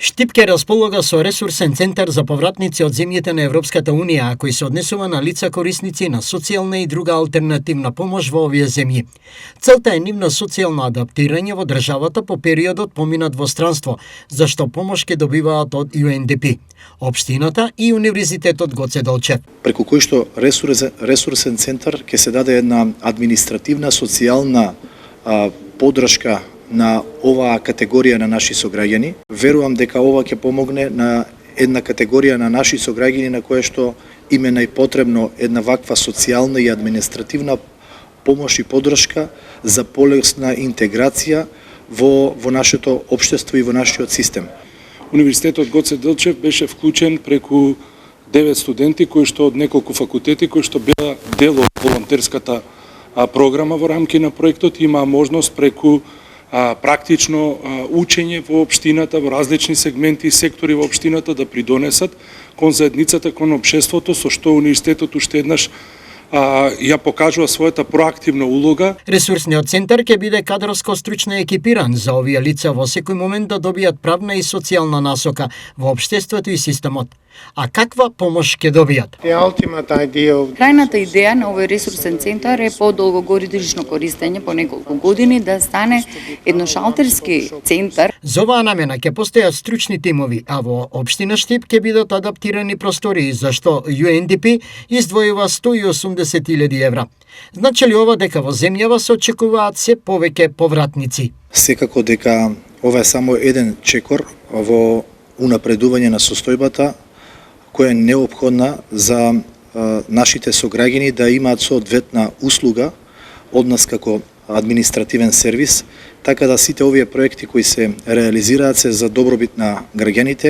Штипке располага со ресурсен центар за повратници од земјите на Европската Унија, а кој се однесува на лица корисници на социјална и друга алтернативна помош во овие земји. Целта е нивно социјално адаптирање во државата по периодот поминат во странство, зашто помош ќе добиваат од UNDP, општината и Универзитетот Гоце Делчев. Преку кој што ресурсен центар ќе се даде една административна социјална поддршка на оваа категорија на наши сограѓани. Верувам дека ова ќе помогне на една категорија на наши сограѓани на која што им е најпотребно една ваква социјална и административна помош и поддршка за полесна интеграција во нашето општество и во нашиот систем. Универзитетот Гоце Делчев беше вклучен преку 9 студенти кои што од неколку факултети кои што беа дел од волонтерската програма во рамки на проектот, има можност преку практично учење во општината, во различни сегменти и сектори во општината да придонесат кон заедницата, кон општеството, со што универзитетот уште еднаш ја покажува својата проактивна улога. Ресурсниот центар ќе биде кадровско стручно екипиран за овие лица во секој момент да добијат правна и социјална насока во општеството и системот. А каква помош ќе добијат? Крајната идеја на овој ресурсен центар е по долгогодишно користење по неколку години да стане едношалтерски центар. За оваа намена ќе постојат стручни тимови, а во општина Штип ќе бидат адаптирани простории, зашто UNDP издвојува 180.000 евра. Значи ли ова дека во земјава се очекуваат се повеќе повратници? Секако дека ова е само еден чекор во унапредување на состојбата која е неопходна за нашите сограѓани да имаат соодветна услуга од нас како административен сервис, така да сите овие проекти кои се реализираат се за добробит на граѓаните